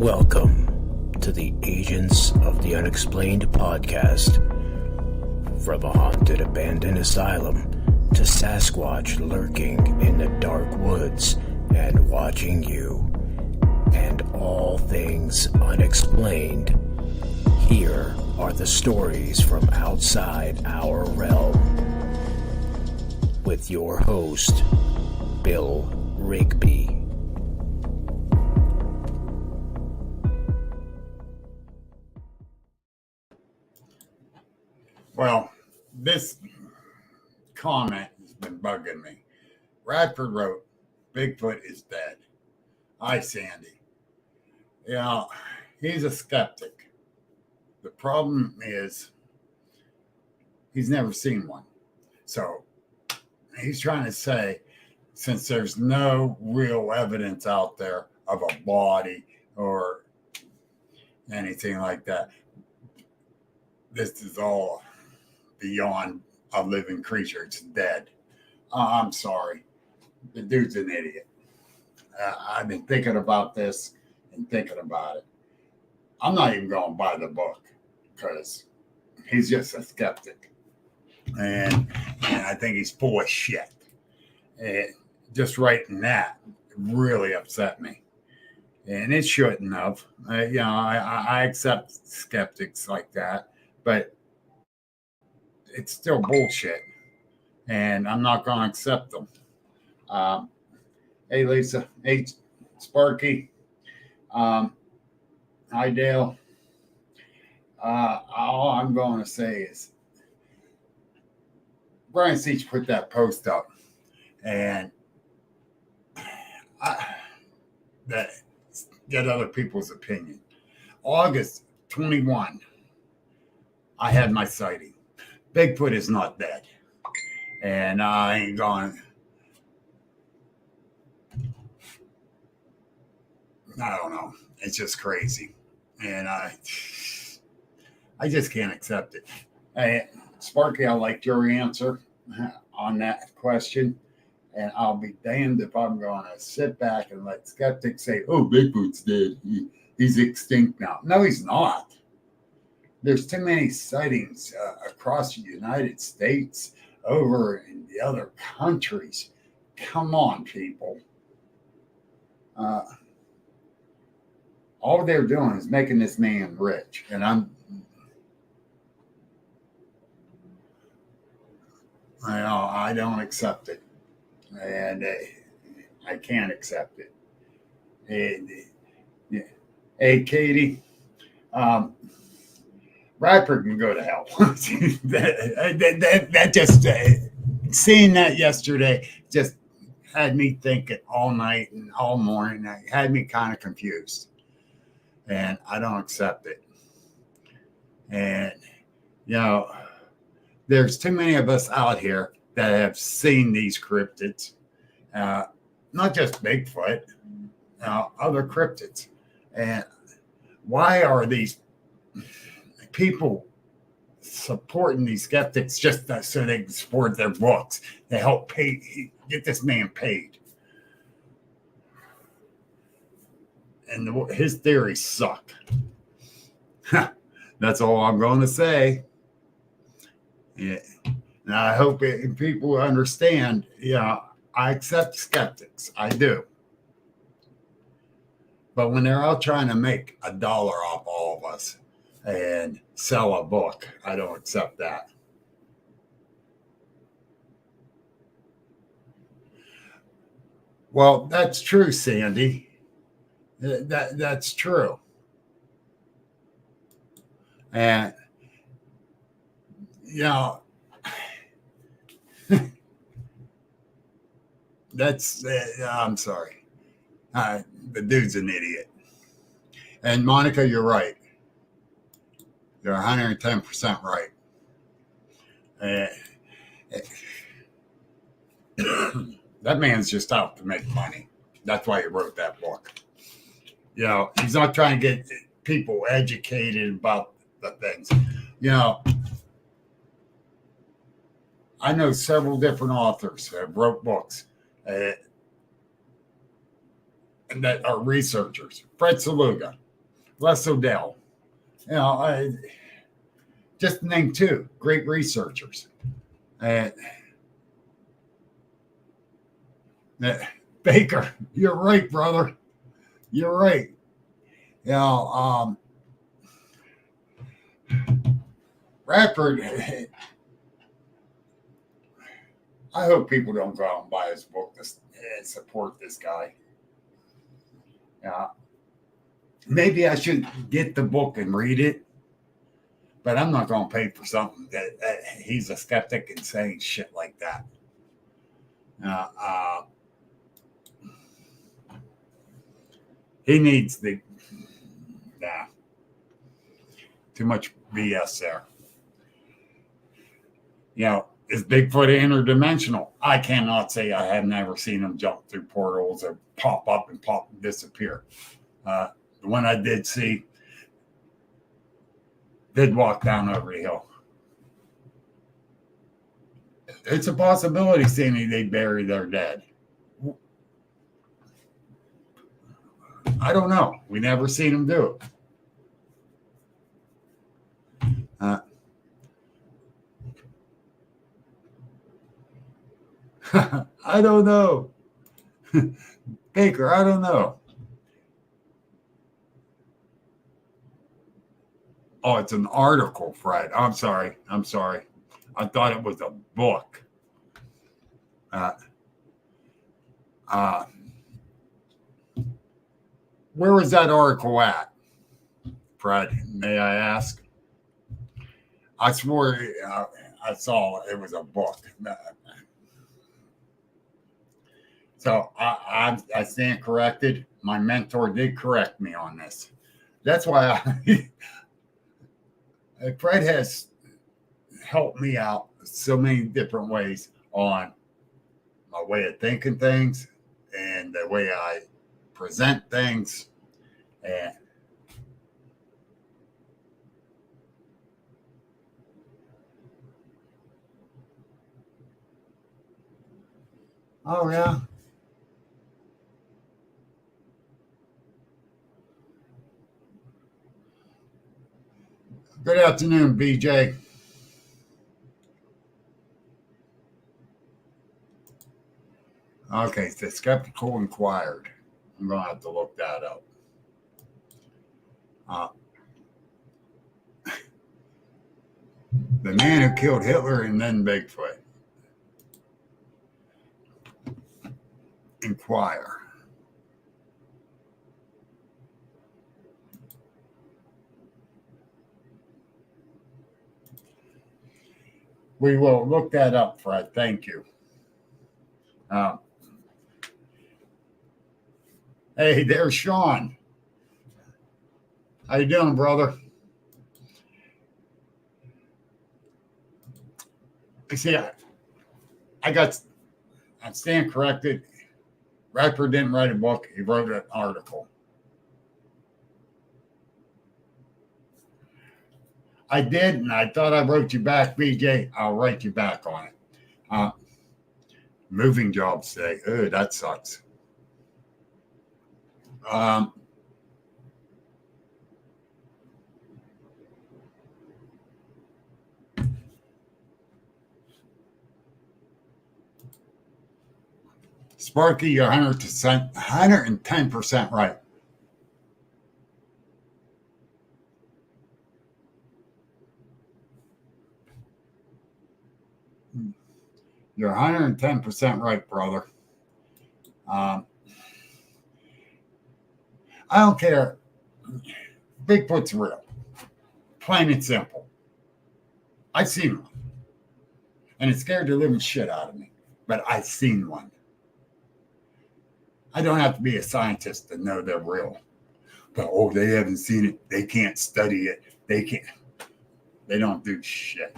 Welcome to the Agents of the Unexplained podcast. From a haunted abandoned asylum to Sasquatch lurking in the dark woods and watching you, and all things unexplained, here are the stories from outside our realm. With your host, Bill Rigby. Well, this comment has been bugging me. Radford wrote, Bigfoot is dead. Hi, Sandy. You know, he's a skeptic. The problem is he's never seen one. So he's trying to say, since there's no real evidence out there of a body or anything like that, this is all beyond a living creature. It's dead. I'm sorry. The dude's an idiot. I've been thinking about this and thinking about it. I'm not even going to buy the book because he's just a skeptic. And I think he's full of shit. And just writing that really upset me. And it shouldn't have. I accept skeptics like that, but it's still bullshit, and I'm not going to accept them. Hey, Lisa. Hey, Sparky. Hi, Dale. All I'm going to say is Brian Seach put that post up, and that get other people's opinion. August 21, I had my sighting. Bigfoot is not dead. And I ain't going. I don't know. It's just crazy. And I just can't accept it. Hey, Sparky, I liked your answer on that question. And I'll be damned if I'm going to sit back and let skeptics say, oh, Bigfoot's dead. He's extinct now. No, he's not. There's too many sightings across the United States, over in the other countries. Come on, people. All they're doing is making this man rich. And I don't accept it. And I can't accept it. Hey, Katie. Radford can go to hell. that just seeing that yesterday just had me thinking all night and all morning. It had me kind of confused, and I don't accept it. And there's too many of us out here that have seen these cryptids, not just Bigfoot, other cryptids. And why are these people supporting these skeptics just so they can support their books? They help get this man paid. And his theories suck. That's all I'm going to say. Yeah. And I hope people understand, I accept skeptics. I do. But when they're out trying to make $1 off all of us and sell a book, I don't accept that. Well, that's true, Sandy. That's true. And, that's, I'm sorry. The dude's an idiot. And Monica, you're right. You're 110% right. That man's just out to make money. That's why he wrote that book. He's not trying to get people educated about the things. I know several different authors that wrote books and that are researchers. Fred Saluga, Les Odell. Just to name two great researchers. And Baker, you're right, brother. You're right. Radford, I hope people don't go out and buy his book and support this guy. Maybe I should get the book and read it, but I'm not going to pay for something that he's a skeptic and saying shit like that. He needs too much BS there. Is Bigfoot interdimensional? I cannot say I have never seen him jump through portals or pop up and disappear. The one I did see did walk down over the hill. It's a possibility, Sandy, they bury their dead. I don't know. We never seen them do it. I don't know. Baker, I don't know. Oh, it's an article, Fred. I'm sorry. I thought it was a book. Where was that article at, Fred? May I ask? I swore I saw it was a book. So I stand corrected. My mentor did correct me on this. That's why Fred has helped me out so many different ways on my way of thinking things and the way I present things. And oh, yeah. Good afternoon, BJ. Okay, the skeptical inquired. I'm going to have to look that up. The man who killed Hitler and then Bigfoot. Inquire. We will look that up, Fred. Thank you. Hey, there's Sean. How you doing, brother? See, I stand corrected. Radford didn't write a book. He wrote an article. I did, and I thought I wrote you back, BJ. I'll write you back on it. Moving jobs today. Oh, that sucks. Sparky, you're 110% right. You're 110% right, brother. I don't care. Bigfoot's real. Plain and simple. I've seen one. And it scared the living shit out of me. But I've seen one. I don't have to be a scientist to know they're real. But, they haven't seen it. They can't study it. They don't do shit.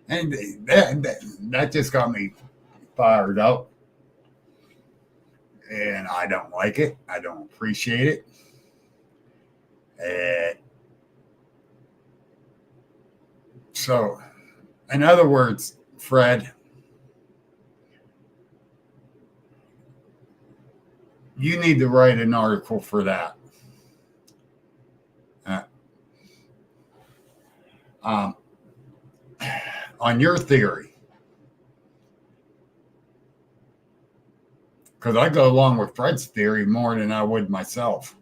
And that just got me fired up. And I don't like it. I don't appreciate it. So, in other words, Fred, You need to write an article for that. On your theory, because I go along with Fred's theory more than I would myself.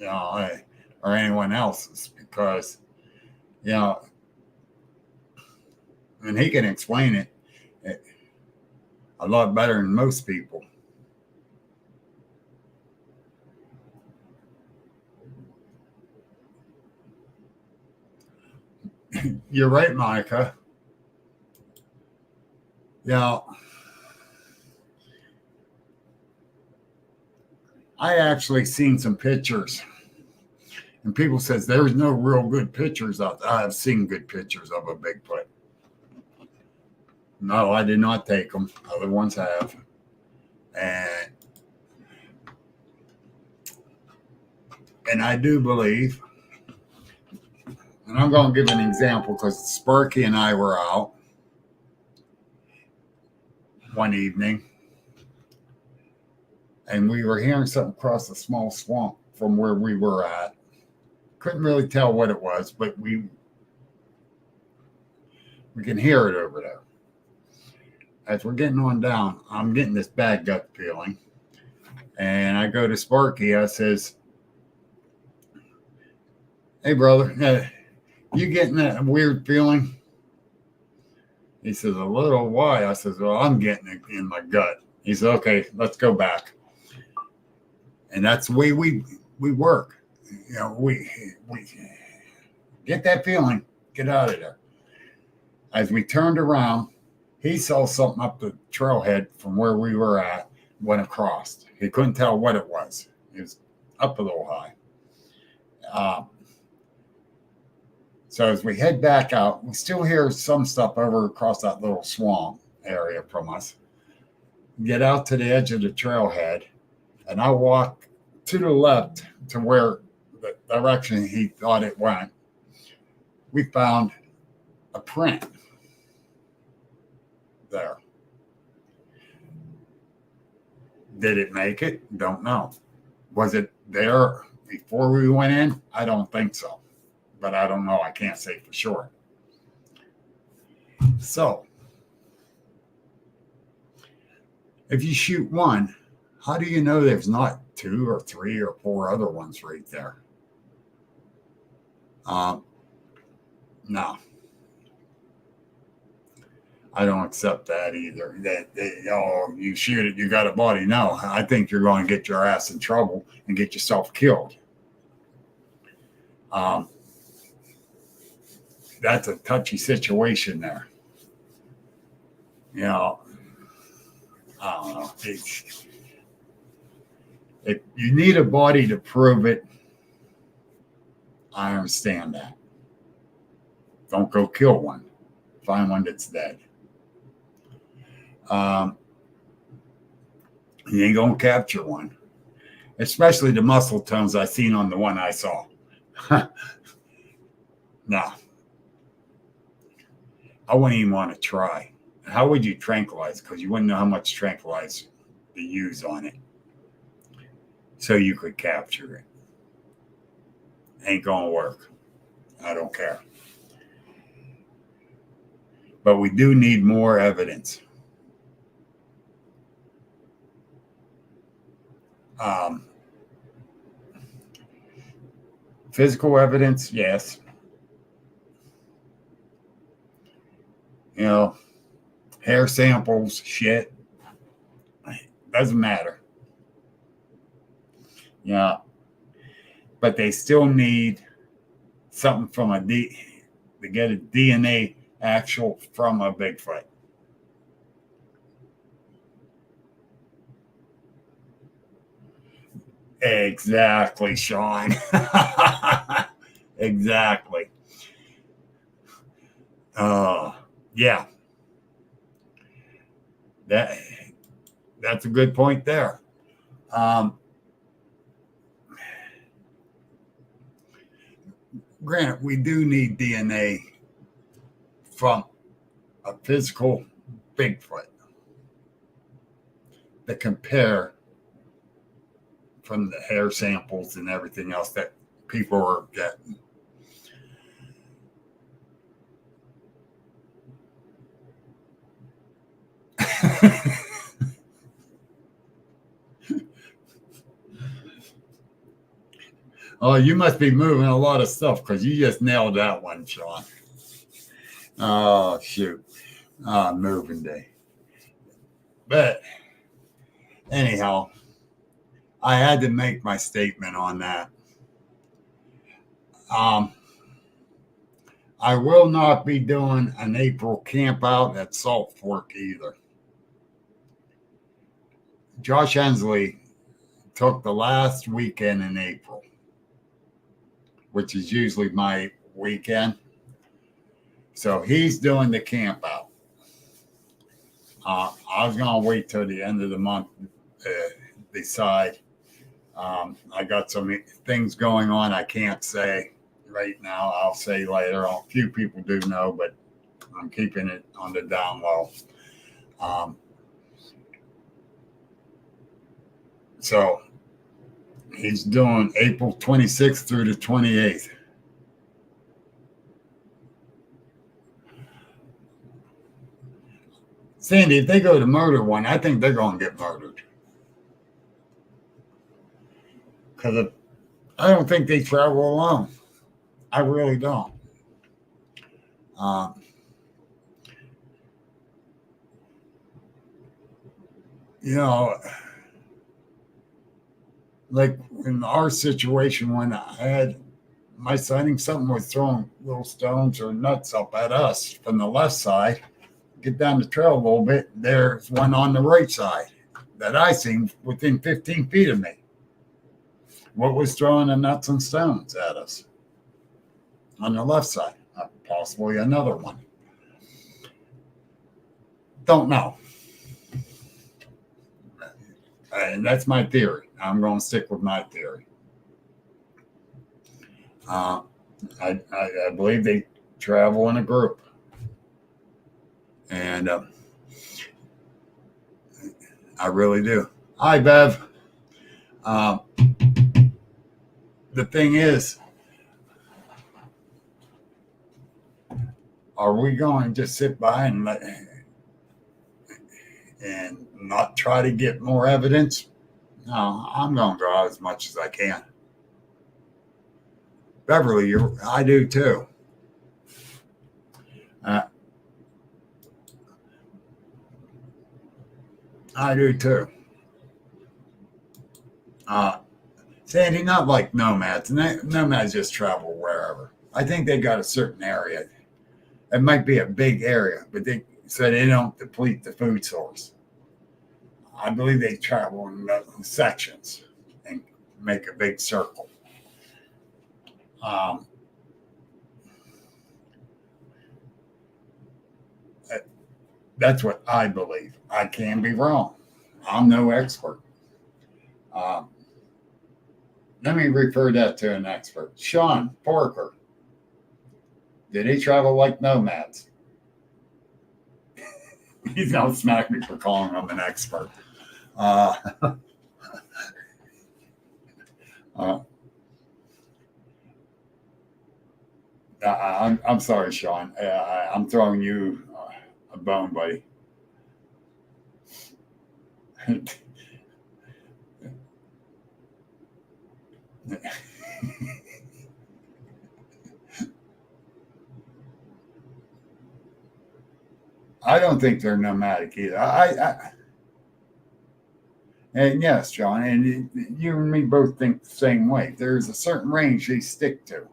Or anyone else's, because, and he can explain it a lot better than most people. You're right, Monica. I actually seen some pictures, and people says there's no real good pictures out there. I've seen good pictures of a Bigfoot. No, I did not take them. Other ones have. And I do believe, and I'm going to give an example because Sparky and I were out one evening, and we were hearing something across a small swamp from where we were at. Couldn't really tell what it was, but we can hear it over there. As we're getting on down, I'm getting this bad gut feeling. And I go to Sparky. I says, "Hey, brother, you getting that weird feeling?" He says, "A little. Why?" I says, "Well, I'm getting it in my gut." He said, "Okay, let's go back." And that's the way we work. We get that feeling, get out of there. As we turned around, he saw something up the trailhead from where we were at, went across. He couldn't tell what it was. It was up a little high. So as we head back out, we still hear some stuff over across that little swamp area from us. Get out to the edge of the trailhead, and I walk to the left to where the direction he thought it went. We found a print there. Did it make it? Don't know. Was it there before we went in? I don't think so. But I don't know. I can't say for sure. So, if you shoot one, how do you know there's not 2 or 3 or 4 other ones right there? No. I don't accept that either. That you shoot it, you got a body. No, I think you're going to get your ass in trouble and get yourself killed. That's a touchy situation there. I don't know. If you need a body to prove it, I understand that. Don't go kill one. Find one that's dead. You ain't gonna capture one, especially the muscle tones I seen on the one I saw. No, I wouldn't even want to try. How would you tranquilize? Because you wouldn't know how much tranquilizer to use on it, so you could capture it. Ain't gonna work. I don't care. But we do need more evidence. Physical evidence, yes. Hair samples, shit. Doesn't matter. But they still need something from to get a DNA actual from a Bigfoot. Exactly, Sean. Exactly. Yeah. That's a good point there. Granted, we do need DNA from a physical Bigfoot. to compare from the hair samples and everything else that people are getting. Oh, you must be moving a lot of stuff because you just nailed that one, Sean. Oh, shoot. Moving day. But anyhow, I had to make my statement on that. I will not be doing an April camp out at Salt Fork either. Josh Hensley took the last weekend in April, which is usually my weekend. So he's doing the camp out. I was going to wait till the end of the month to decide. I got some things going on I can't say right now. I'll say later. A few people do know, but I'm keeping it on the down low. So he's doing April 26th through the 28th. Sandy, if they go to murder one, I think they're going to get murdered. Because I don't think they travel alone. I really don't. You know, like in our situation when I had my sighting, something was throwing little stones or nuts up at us from the left side. Get down the trail a little bit, there's one on the right side that I seen within 15 feet of me. What was throwing the nuts and stones at us? On the left side, possibly another one. Don't know. And that's my theory. I'm going to stick with my theory. I believe they travel in a group. And I really do. Hi, Bev. The thing is, are we going to just sit by and not try to get more evidence? No, I'm going to go out as much as I can. Beverly, I do too. I do too. Sandy, not like nomads. Nomads just travel wherever. I think they got a certain area. It might be a big area, but they say they don't deplete the food source. I believe they travel in sections and make a big circle. That's what I believe. I can be wrong. I'm no expert. Let me refer that to an expert. Sean Porker. Did he travel like nomads? He's going to smack me for calling him an expert. I'm sorry, Sean. I'm throwing you a bone, buddy. I don't think they're nomadic either. And yes, John, and you and me both think the same way. There's a certain range they stick to.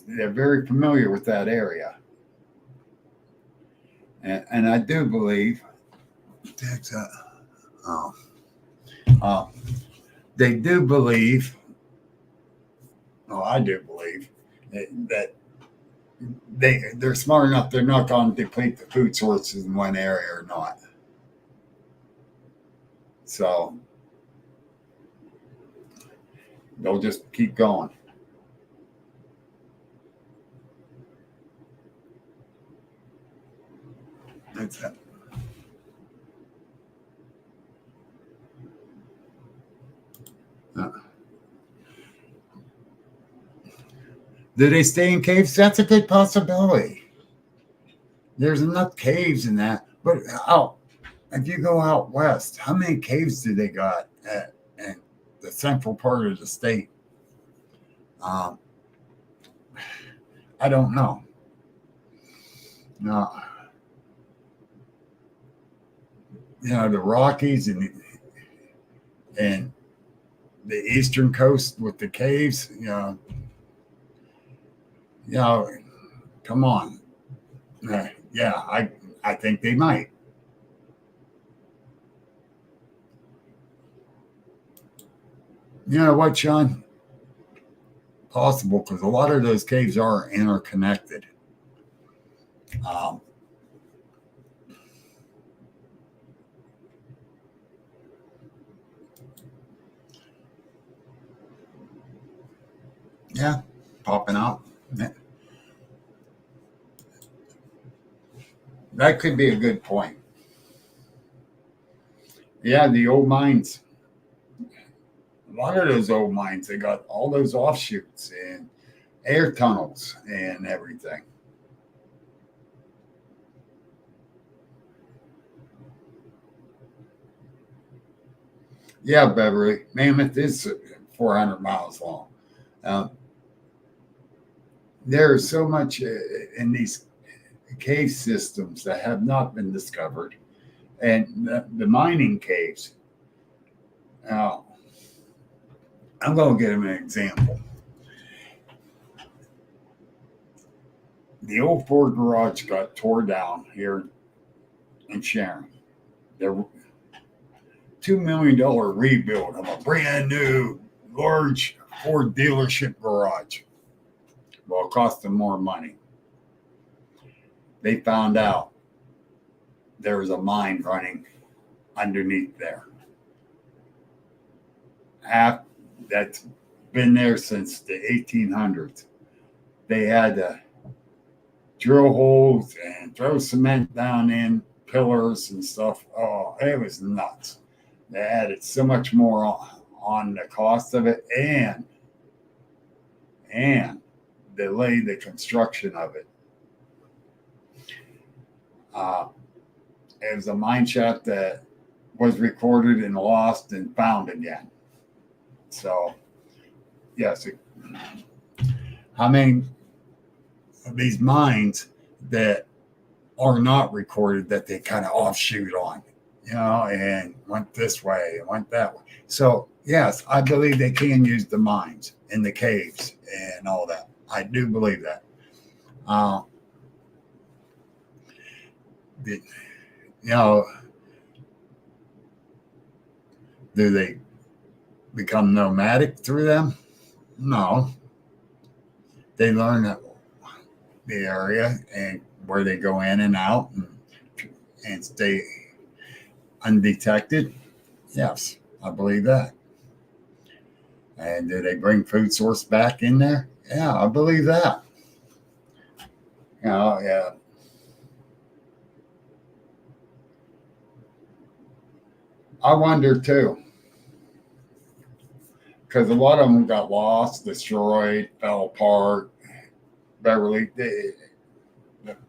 They're very familiar with that area. And I do believe they do believe, I do believe that they're smart enough they're not going to deplete the food sources in one area or not. So they'll just keep going. That's it. Do they stay in caves? That's a good possibility. There's enough caves in that. But if you go out west, how many caves do they got in the central part of the state? I don't know. No. The Rockies and the eastern coast with the caves, come on. I think they might. You know what, Sean? Possible, because a lot of those caves are interconnected. Yeah, popping out. That could be a good point. Yeah, the old mines. A lot of those old mines, they got all those offshoots and air tunnels and everything. Yeah, Beverly, Mammoth is 400 miles long. There's so much in these cave systems that have not been discovered, and the mining caves. Now, I'm going to give them an example. The old Ford garage got tore down here in Sharon. There $2 million rebuild of a brand new large Ford dealership garage. Well, it cost them more money. They found out there was a mine running underneath there. That's been there since the 1800s. They had to drill holes and throw cement down in pillars and stuff. Oh, it was nuts. They added so much more on the cost of it and delayed the construction of it. It was a mine shaft that was recorded and lost and found again. So, yes, how many of these mines that are not recorded that they kind of offshoot on, and went this way and went that way. So, yes, I believe they can use the mines in the caves and all that. I do believe that. Do they become nomadic through them? No. They learn the area and where they go in and out and stay undetected. Yes, I believe that. And do they bring food source back in there? Yeah, I believe that. Yeah. I wonder too, because a lot of them got lost, destroyed, fell apart. Beverly,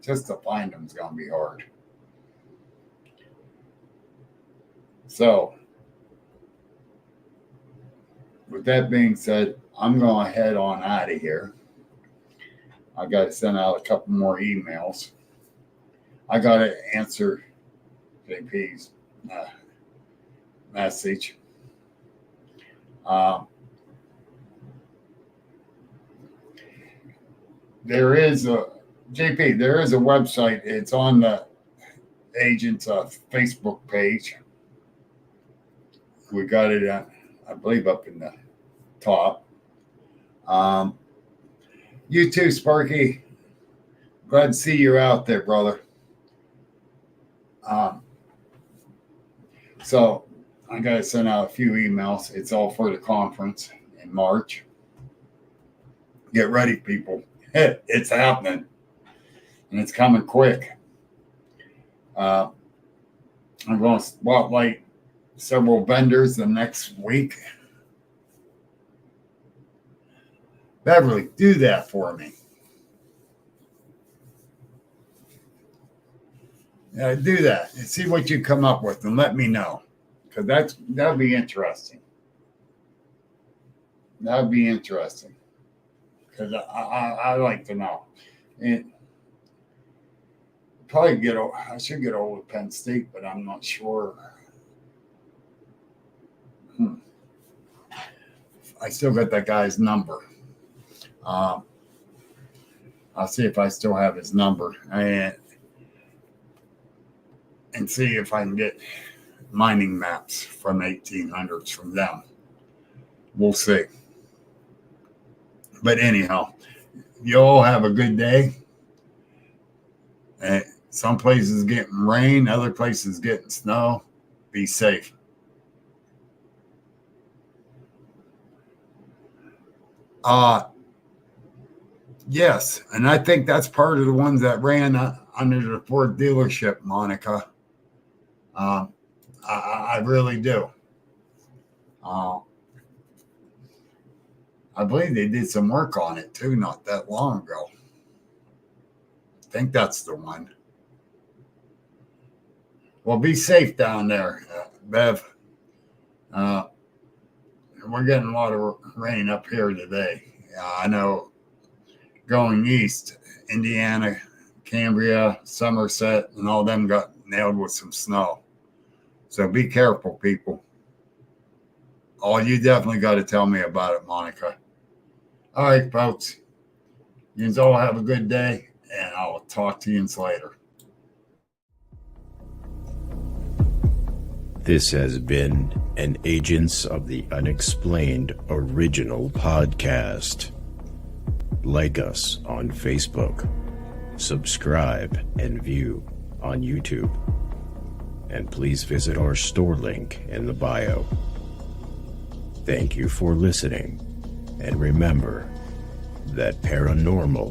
just to find them is going to be hard. So, with that being said, I'm going to head on out of here. I got to send out a couple more emails. I got to answer JP's message. There is a website. It's on the agent's Facebook page. We got it, I believe, up in the top. You too, Sparky. Glad to see you out there, brother. So I got to send out a few emails. It's all for the conference in March. Get ready, people. It's happening. And it's coming quick. I'm going to spotlight several vendors the next week. Beverly, do that for me. Do that and see what you come up with and let me know. Because that'll be interesting. That'd be interesting. Because I like to know. And probably I should get over Penn State, but I'm not sure. I still got that guy's number. I'll see if I still have his number and see if I can get mining maps from 1800s from them. We'll see. But anyhow, you all have a good day. Some places getting rain, other places getting snow. Be safe. Yes, and I think that's part of the ones that ran under the Ford dealership, Monica. I really do. I believe they did some work on it too, not that long ago. I think that's the one. Well, be safe down there, Bev. We're getting a lot of rain up here today. I know going east, Indiana, Cambria, Somerset, and all them got nailed with some snow. So be careful, people. Oh, you definitely got to tell me about it, Monica. All right, folks. You all have a good day, and I'll talk to you later. This has been an Agents of the Unexplained original podcast. Like us on Facebook, subscribe and view on YouTube, and please visit our store link in the bio. Thank you for listening, and remember that paranormal